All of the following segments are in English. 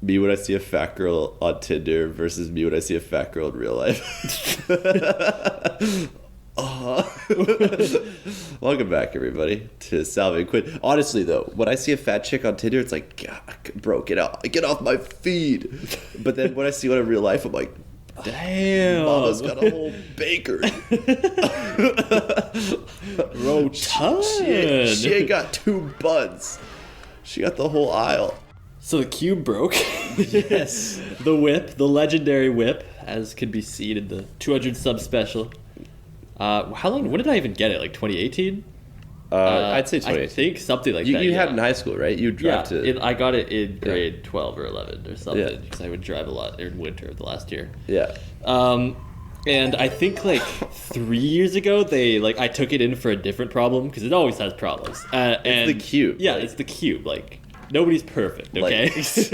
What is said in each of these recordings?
Me when I see a fat girl on Tinder versus me when I see a fat girl in real life. Welcome back, everybody, to Salvy and Quinn. Honestly, though, when I see a fat chick on Tinder, it's like, God, bro, get off my feed. But then when I see one in real life, I'm like, damn, Mama's got a whole bakery. Rotund. She ain't got 2 buns. She got the whole aisle. So the cube broke. Yes. The whip, the legendary whip, as could be seen in the 200 sub special. How long? When did I even get it? Like 2018? I'd say 2018. I think something like that. You had it in high school, right? You drive I got it in grade 12 or 11 or something because I would drive a lot in winter of the last year. Yeah. And I think like 3 years ago, I took it in for a different problem because it always has problems. It's the cube. Yeah, it's the cube. Like, nobody's perfect, okay? He's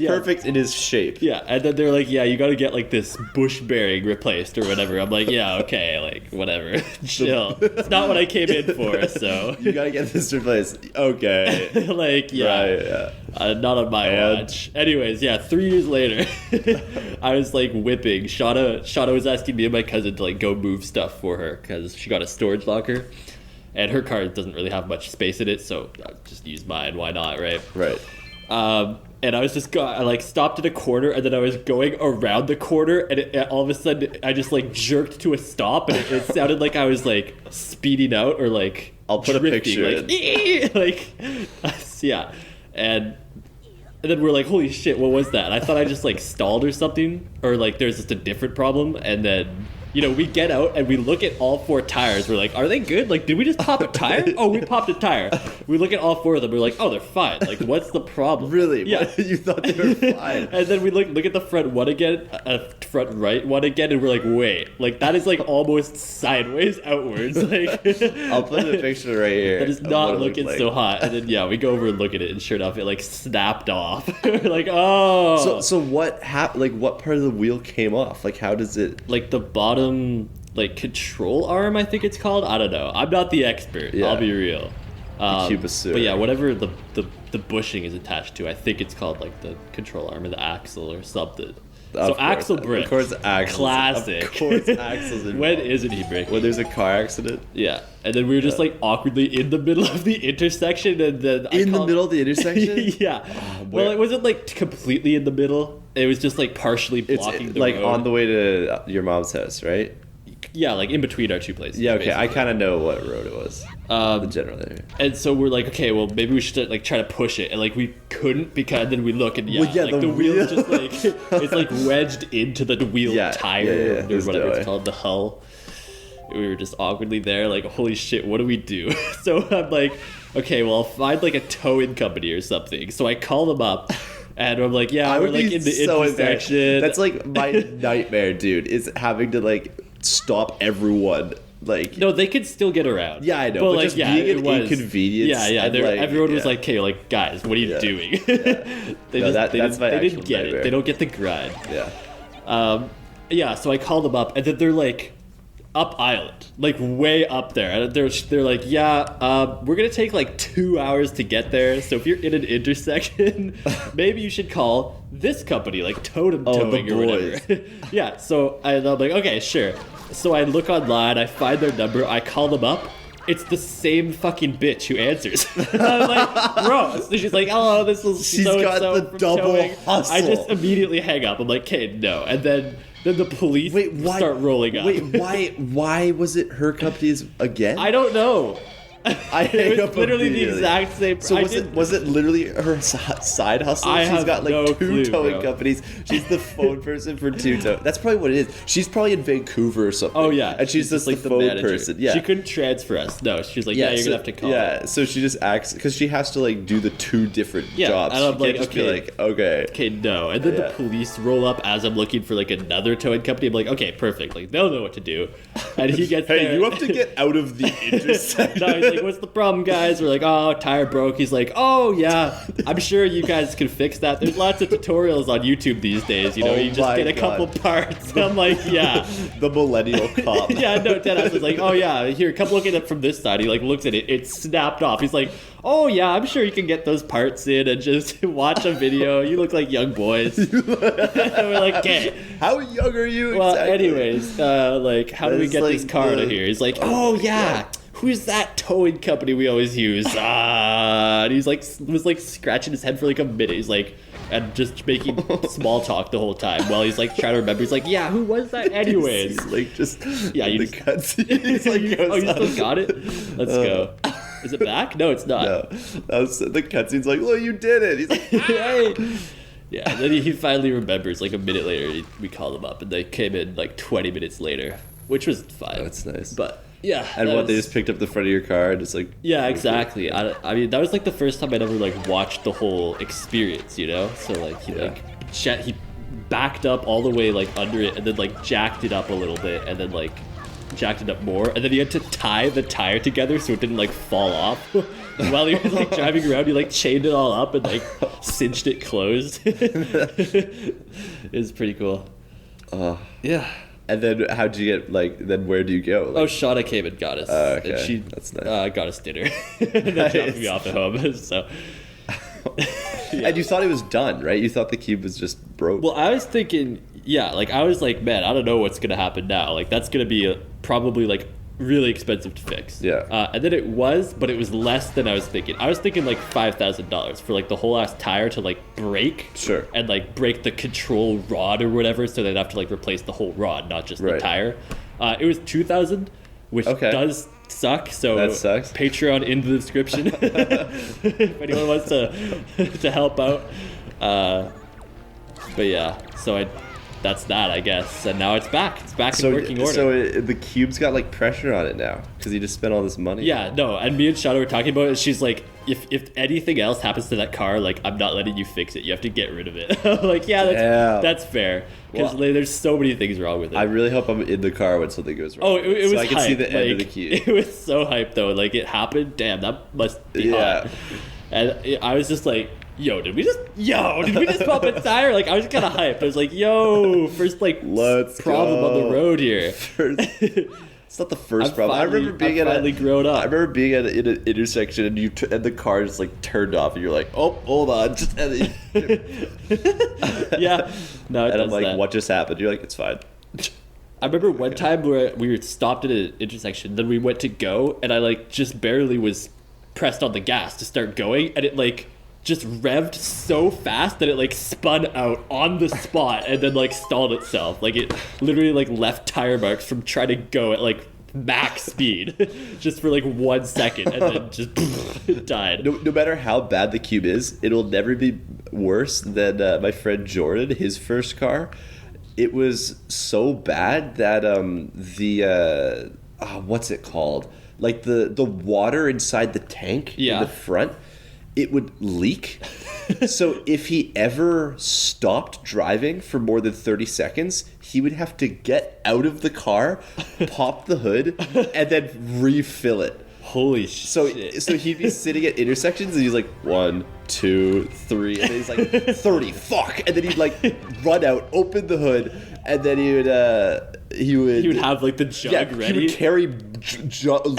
perfect in his shape. Yeah, and then they're like, yeah, you gotta get like this bush bearing replaced or whatever. I'm like, yeah, okay, like whatever. Chill. It's not what I came in for, so. You gotta get this replaced. Okay. Like, yeah. Right, yeah. Not on my watch. Anyways, yeah, 3 years later, I was like whipping. Shauna was asking me and my cousin to like go move stuff for her because she got a storage locker. And her car doesn't really have much space in it, so I just use mine. Why not, right? Right. And I was just I like stopped at a corner, and then I was going around the corner, and all of a sudden I just like jerked to a stop, and it sounded like I was like speeding out or like I'll put drifting, a picture like yeah, and then we're like, holy shit, what was that? And I thought I just like stalled or something, or like there's just a different problem, and then. You know, we get out and we look at all 4 tires. We're like, are they good? Like, did we just pop a tire? Oh, we popped a tire. We look at all 4 of them. We're like, oh, they're fine. Like, what's the problem? Really? Yeah. You thought they were fine. And then we look at the front one again, front right one again, and we're like, wait. Like, that is like almost sideways outwards. Like, I'll put a picture right here. That is not looking so hot. And then, yeah, we go over and look at it, and sure enough, it like snapped off. We're like, oh. So what happened? Like, what part of the wheel came off? Like, how does it... Like, the bottom, like, control arm, I think it's called. I don't know. I'm not the expert. Yeah. I'll be real. But yeah, whatever the bushing is attached to, I think it's called, like, the control arm or the axle or something. So axle brick. Of course, axles. Classic. Of course, axles. When isn't he breaking? When there's a car accident. Yeah, and then we were just like awkwardly in the middle of the intersection, and then the middle of the intersection. Yeah. Well, it wasn't like completely in the middle. It was just like partially blocking the like road. on the way to your mom's house, right? Yeah, like in between our 2 places. Yeah, okay. Basically. I kind of know what road it was. The general area. And so we're like, okay, well, maybe we should like try to push it, and like we couldn't because then we look and like the wheel's just like it's like wedged into the wheel tire or whatever it's called, the hull. We were just awkwardly there, like, holy shit, what do we do? So I'm like, okay, well, I'll find like a towing company or something. So I call them up. And I'm like, yeah, we're like in the intersection. That's like my nightmare, dude, is having to like stop everyone. Like, no, they could still get around. Yeah, I know. But just being an inconvenience. Yeah. Everyone was like, okay, like, guys, what are you doing? Yeah. They didn't get it. They don't get the grind. Yeah. So I called them up, and then they're like, up island, like way up there, and they're like, we're gonna take like 2 hours to get there, so if you're in an intersection, maybe you should call this company, like Totem Towing or whatever. Yeah, so I'm like, okay, sure. So I look online, I find their number, I call them up. It's the same fucking bitch who answers. I'm like, bro. So she's like, hello, this is She's so-and-so got the double towing. hustle. I just immediately hang up. I'm like, okay, no. And then the police start rolling up. Wait, why was it her company's again? I don't know. It was literally the exact same. So was it literally her side hustle? She's got like 2 towing companies. She's the phone person for 2 towing. That's probably what it is. She's probably in Vancouver or something. Oh yeah, and she's just like the phone person. Yeah, she couldn't transfer us. No, she's like, you're gonna have to call. Yeah, so she just acts because she has to like do the 2 different jobs. And I'm she can't just be like, okay, no. And then the police roll up as I'm looking for like another towing company. I'm like, okay, perfect. Like they'll know what to do. And he gets there. You have to get out of the intersection. No, he's like, like, what's the problem, guys? We're like, oh, tire broke. He's like, oh, yeah, I'm sure you guys can fix that. There's lots of tutorials on YouTube these days. You know, you just get a couple parts. And I'm like, yeah. The millennial cop. Yeah, no, Deadass was like, oh, yeah, here, come look at it from this side. He, like, looks at it. It's snapped off. He's like, oh, yeah, I'm sure you can get those parts in and just watch a video. You look like young boys. And we're like, okay. How young are you Well, exactly? anyways, like, how do we get this car out of here? He's like, oh, yeah. Who's that towing company we always use? And he's like, was like scratching his head for like a minute. He's like, and just making small talk the whole time while he's like trying to remember. He's like, yeah, who was that anyways? He's like just yeah, you the cutscene. He's like, oh, you still got it? Let's go. Is it back? No, it's not. No, that was the cutscene's like, look, you did it. He's like, hey. Yeah, and then he finally remembers. Like a minute later, we called him up, and they came in like 20 minutes later, which was fine. That's nice. But yeah, and what they just picked up the front of your car and just like yeah, exactly. I mean, that was like the first time I'd ever like watched the whole experience, you know. So like he backed up all the way like under it, and then like jacked it up a little bit, and then like jacked it up more, and then he had to tie the tire together so it didn't like fall off. While he was like driving around, he like chained it all up and like cinched it closed. It was pretty cool. Yeah. And then how'd you get like? Then where do you go? Like, Oh, Shauna came and got us. okay. And she That's nice. got us dinner. And then dropped me off at home. So. And you thought it was done, right? You thought the cube was just broke. Well, I was thinking, yeah, like I was like, man, I don't know what's gonna happen now. Like that's gonna be probably like really expensive to fix. Yeah. And then it was, but it was less than I was thinking. I was thinking like $5,000 for like the whole ass tire to like break. Sure. And like break the control rod or whatever, so they'd have to like replace the whole rod, not just the Right. tire. It was $2,000, which does suck. So That sucks. Patreon in the description if anyone wants to help out. But yeah, so that's that, I guess. And now it's back. It's back in working order. So the cube's got like pressure on it now because you just spent all this money. Yeah, no. And me and Shadow were talking about it. She's like, if anything else happens to that car, like I'm not letting you fix it. You have to get rid of it. I'm like, yeah, that's fair. Because there's so many things wrong with it. I really hope I'm in the car when something goes wrong. Oh, it was so I can see hype. the end of the cube. It was so hyped though. Like it happened. Damn, that must be hot. And I was just like, did we just pump a tire? Like I was kind of hyped. I was like, first like Let's problem go. on the road here. It's not the first problem. I remember being grown up. I remember being at an intersection and and the car just like turned off and you're like, oh, hold on, Yeah, no, it and does I'm like, that. what just happened? You're like, it's fine. I remember one time where we were stopped at an intersection, then we went to go, and I like just barely was pressed on the gas to start going, and it like just revved so fast that it like spun out on the spot and then like stalled itself. Like it literally like left tire marks from trying to go at like max speed just for like 1 second and then just died. No matter how bad the cube is, it'll never be worse than my friend Jordan, his first car. It was so bad that what's it called? Like the water inside the tank in the front, it would leak. So if he ever stopped driving for more than 30 seconds, he would have to get out of the car, pop the hood, and then refill it. Holy shit. So he'd be sitting at intersections and he's like 1, 2, 3, and then he's like 30, fuck, and then he'd like run out, open the hood, and then he would have like the jug ready. He would carry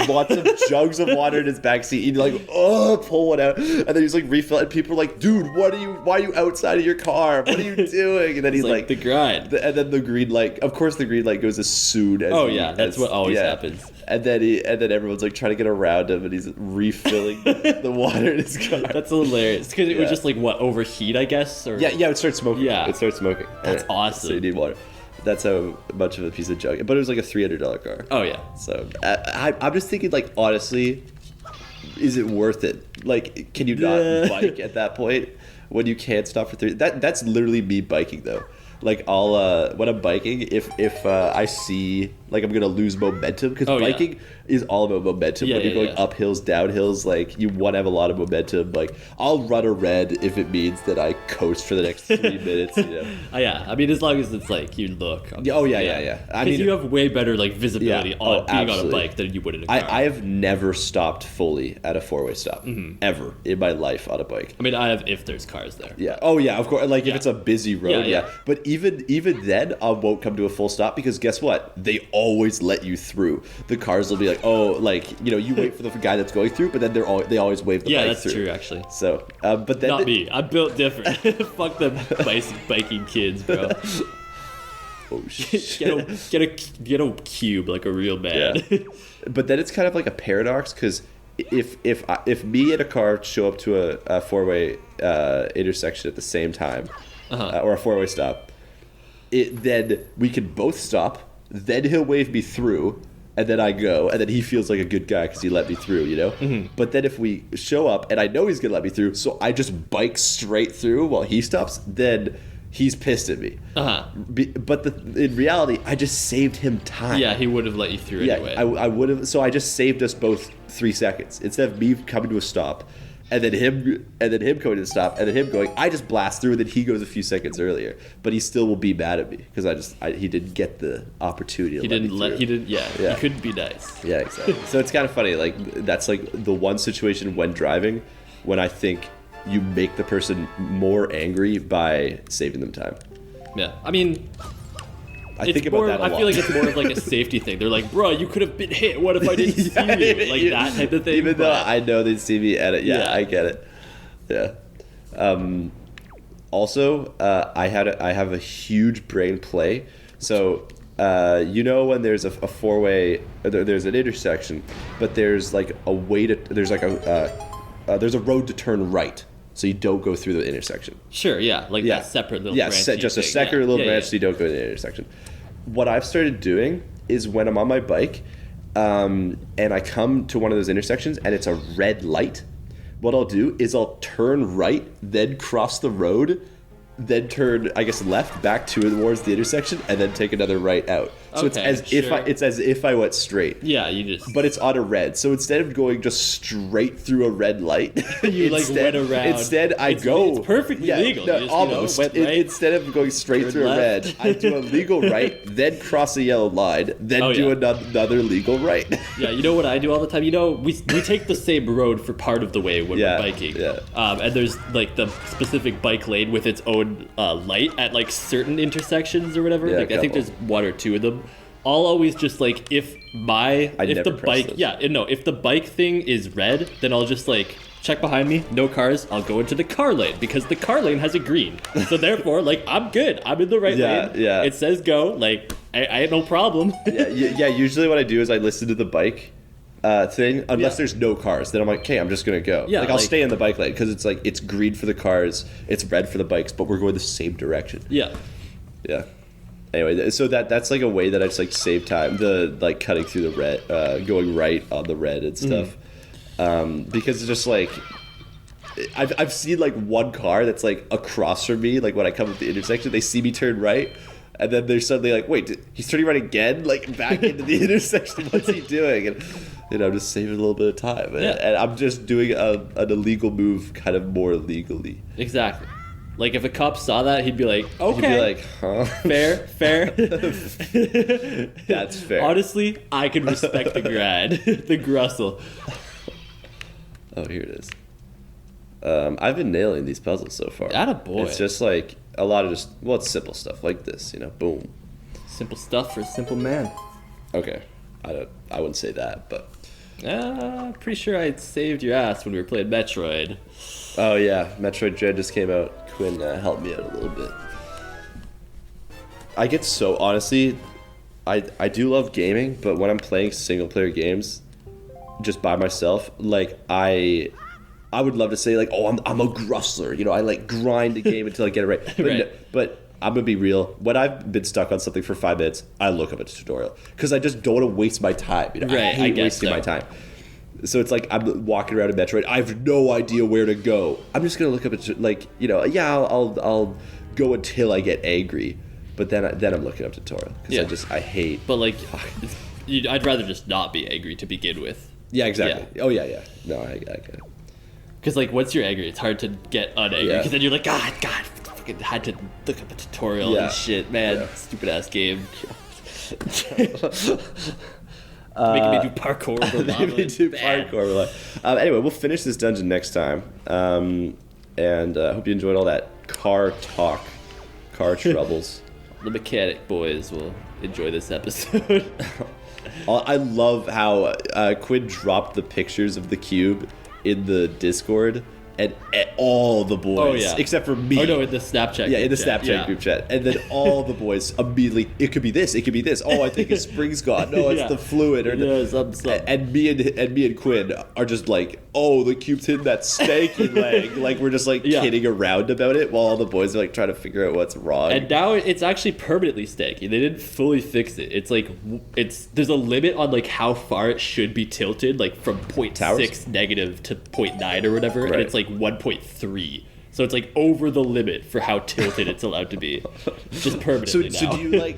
lots of jugs of water in his backseat. He'd like pull one out, and then he's like refill it. And people are like, dude, why are you outside of your car? What are you doing? And then he's like the grind. And then the green light, of course the green light goes as soon as that's what always happens. And then everyone's like trying to get around him, and he's refilling the water in his car. That's hilarious because it would just like overheat, I guess. Or it would start smoking. Yeah, it starts smoking. That's awesome. So you need water. That's how much of a piece of junk. But it was like a $300 car. Oh yeah. So I'm just thinking, like, honestly, is it worth it? Like, can you not bike at that point when you can't stop for 30? That's literally me biking though. Like I'll when I'm biking, if I see like I'm gonna lose momentum, because biking is all about momentum. When you're going up hills, down hills, like you want to have a lot of momentum. Like I'll run a red if it means that I coast for the next 3 minutes. You know? Yeah, I mean, as long as it's like you look. Yeah. I mean, you have way better like visibility on being absolutely. on a bike than you would in a car. I have never stopped fully at a 4-way stop ever in my life on a bike. I mean, I have if there's cars there. Yeah. Oh yeah, of course. Like if it's a busy road, But even then, I won't come to a full stop, because guess what? They always let you through. The cars will be like, oh, like, you know, you wait for the guy that's going through, but then they always wave the bike that's through. true, actually. So, but then not me. I'm built different. Fuck them biking kids, bro. Oh shit. Get a cube like a real man. Yeah. But then it's kind of like a paradox, because if me and a car show up to a 4-way intersection at the same time, or a 4-way stop, then we can both stop. Then he'll wave me through, and then I go, and then he feels like a good guy because he let me through, you know? But then if we show up, and I know he's going to let me through, so I just bike straight through while he stops, then he's pissed at me. But in reality, I just saved him time. Yeah, he would have let you through anyway. I would have. So I just saved us both 3 seconds. Instead of me coming to a stop, and then him coming to the stop, and then him going, I just blast through, and then he goes a few seconds earlier. But he still will be mad at me because he didn't get the opportunity to let me through. He couldn't be nice. Yeah, exactly. So it's kind of funny. Like that's like the one situation when driving when I think you make the person more angry by saving them time. Yeah, I mean, I think about that a lot. I feel like it's more of like a safety thing. They're like, bro, you could have been hit. What if I didn't see you? Like that type of thing. Even though I know they'd see me at it. Yeah, I get it. Yeah. Also, I have a huge brain play. So, you know, when there's a 4-way, there's an intersection, but there's like a way to, there's like there's a road to turn right. So you don't go through the intersection. Sure, that separate little branch. Yeah, just a separate little branch so you don't go to the intersection. What I've started doing is when I'm on my bike and I come to one of those intersections and it's a red light, what I'll do is I'll turn right, then cross the road, then turn, I guess, left back towards the intersection, and then take another right out. So it's as if I went straight. Yeah, you just. But it's on a red. So instead of going just straight through a red light, you went around. Instead, I go. It's perfectly legal. No, almost. Went right, instead of going straight through left. A red, I do a legal right, then cross a yellow line, then do another legal right. Yeah, you know what I do all the time? You know, we take the same road for part of the way when we're biking. Yeah. And there's like the specific bike lane with its own light at like certain intersections or whatever. Like I think there's 1 or 2 of them. I'll always just like if the bike thing is red, then I'll just like check behind me, no cars, I'll go into the car lane because the car lane has a green. So therefore, like I'm good. I'm in the right lane. Yeah. It says go, like I had no problem. Usually what I do is I listen to the bike thing unless there's no cars. Then I'm like, okay, I'm just gonna go. I'll stay in the bike lane because it's like it's green for the cars, it's red for the bikes, but we're going the same direction. Yeah. Anyway, so that's like a way that I just like save time, the like cutting through the red, going right on the red and stuff, because it's just like I've seen like one car that's like across from me, like when I come at the intersection, they see me turn right, and then they're suddenly like, wait, he's turning right again, like back into the intersection. What's he doing? And you know, I'm just saving a little bit of time, and I'm just doing an illegal move, kind of more legally. Exactly. Like, if a cop saw that, he'd be like, okay. He'd be like, huh? Fair. That's fair. Honestly, I can respect the grad. The grussel. Oh, here it is. I've been nailing these puzzles so far. Attaboy. It's just like a lot of it's simple stuff like this, you know, boom. Simple stuff for a simple man. Okay. I wouldn't say that, but. Pretty sure I saved your ass when we were playing Metroid. Oh, yeah. Metroid Dread just came out. Quinn helped me out a little bit. I get so, honestly, I do love gaming, but when I'm playing single-player games just by myself, like, I would love to say, like, oh, I'm a grussler. You know, I, like, grind the game until I get it right. But, but I'm going to be real. When I've been stuck on something for 5 minutes, I look up a tutorial. Because I just don't want to waste my time. You know? I hate wasting my time. So it's like I'm walking around in Metroid. I have no idea where to go. I'm just going to look up, I'll go until I get angry. But then I'm looking up tutorial because I hate. But like, I'd rather just not be angry to begin with. Yeah, exactly. Yeah. Oh yeah. No, I get it. Because like once you're angry, it's hard to get unangry. Because then you're like, God, fucking had to look up a tutorial and shit, man. Stupid ass game. Making me do parkour over lava. Anyway, we'll finish this dungeon next time. And hope you enjoyed all that car talk, car troubles. The mechanic boys will enjoy this episode. I love how Quinn dropped the pictures of the cube in the Discord, and all the boys, except for me. Oh no, in the Snapchat. Yeah, in the Snapchat group chat, and then all the boys immediately. It could be this. It could be this. Oh, I think his spring's gone. No, it's the fluid. Or something. And me and Quinn are just like, oh, the cube's hitting that stanky leg. Like we're just like kidding around about it, while all the boys are like trying to figure out what's wrong. And now it's actually permanently stanky. They didn't fully fix it. It's like there's a limit on like how far it should be tilted, like from 0.6 negative to 0.9 or whatever, and it's like 1.3. So it's like over the limit for how tilted it's allowed to be, just permanently now. So do you like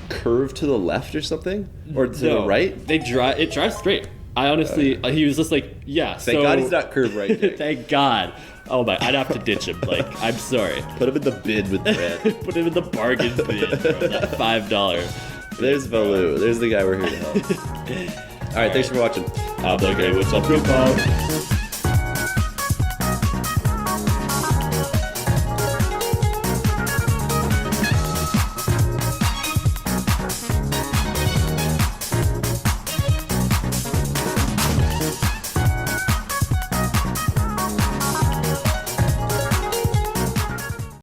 curve to the left or something, or to the right? It drives straight. I honestly, he was just like, Thank God he's not curved right. Thank God. Oh my, I'd have to ditch him. Like, I'm sorry. Put him in the bin with Brad. Put him in the bargain bin, bro. That $5. There's Baloo. There's the guy we're here to help. All right, thanks for watching. Okay, what's up, good Bob?